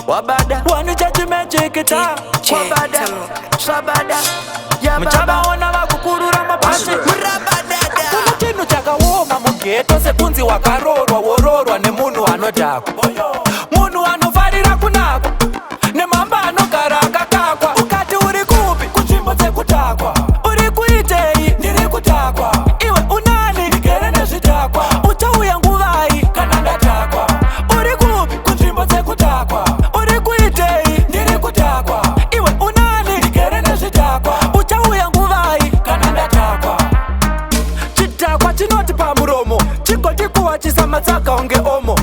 wabada wanichachi mechikita wabada swabada mchabaona vakukurura mabhazi kuna chinhu chakaoma mugeto sebvunzi wakarorwa wororwa nemunhu anodhakwa munhu anofarira kunakwa nemhamba anogara akakakwa ukati uri kupi kunzvimbo dzekutakwa uri kuitei ndiri kutakwa iwe unani ndigere nezvidhakwa uchauya nguvai kana ndatakwa uri kupi kunzvimbo dzekutakwa uri kuitei ndiri kutakwa iwe unani ndigere nezvidhakwa uchauya nguvai kana ndatakwa chidhakwa chinoti pamuromo chigotikuwachisa matsaka unge omo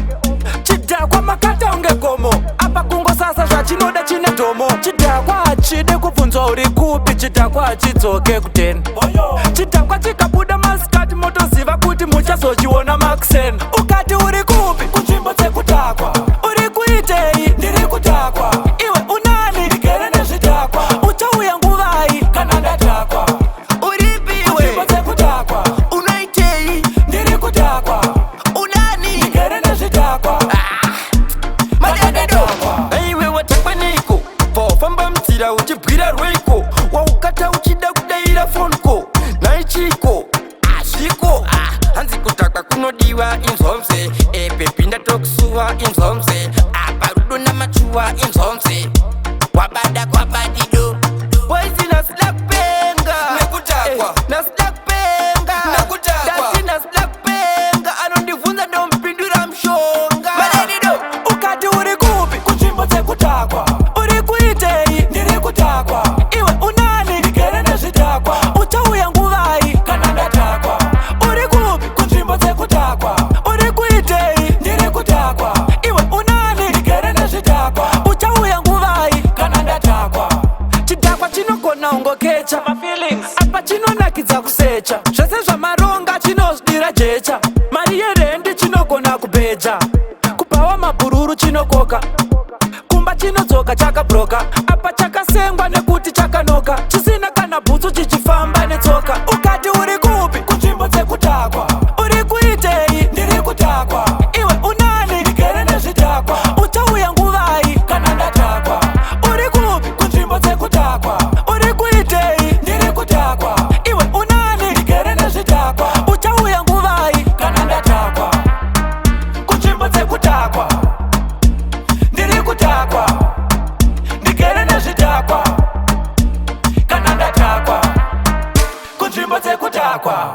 chidhakwa makata unge gomo apa kungosasa zvachinoda chine dhomo chidhakwa hachide kubvunzwa uri kupi chidhakwa hachidzoke kuteni chidhakwa chikabuda masikati motoziva kuti muchazochiona makuseni ukati uri kupi kunzvimbo dzekutakwa uri kuitei ndiri kutakwa iwe unani ndigere nezvidhakwa uchauya nguvai kana ndatakwa uripi iwe kunzvimbo dzekutakwa unoitei ndiri kutakwa unani ndigere nezvidhakwa madadado iwe watakwaniko paufamba mzira uchibwira rweiko waukata uchida kudaira fonko naichiko azviko hanzi kutakwa kunodiwa inzomze epepinda tokusuwa inzomze apa rudo namachuwa inzomze wabada kwabadido boizi nasida kupenga Nekutakwa. nasida kupenga Nekutakwa. dati nasida kupenga anondibvunza ndompindura mushonga madadido ukati uri kupi kunzvimbo dzekutakwa uri kuitei ndiri kutakwa iwe unani ndigere nezvidhakwa uchauya nguvai kana ndatakwa uri kupi kunzvimbo dzekutakwa uri kuitei ndiri kutakwa iwe unani ndigere nezvidhakwa uchauya nguvai kana ndatakwa chidhakwa chinogona ungokecha apa chinonakidza kusecha zvese zvamaronga chinozvidira jecha mari yerendi chinogona kubheja kupawa mabhururu chinokoka kumba chinodzoka chakabroka apa chakasengwa nekuti chakanoka chisina kana bhutsu chichifamba netsoka ukati uri kupi kunzvimbo dzekutakwa uri kuitei ndiri kutakwa iwe unani ndigere nezvidhakwa uchauya nguvai kana ndatakwa uri kupi kunzvimbo dzekutakwa uri kuitei ndiri kutakwa iwe unani ndigere nezvidhakwa uchauya nguvai kana ndatakwa kunzvimbo dzekutakwa ndiri kutakwa ndigere nezvidhakwa kana ndatakwa kunzvimbo dzekutakwa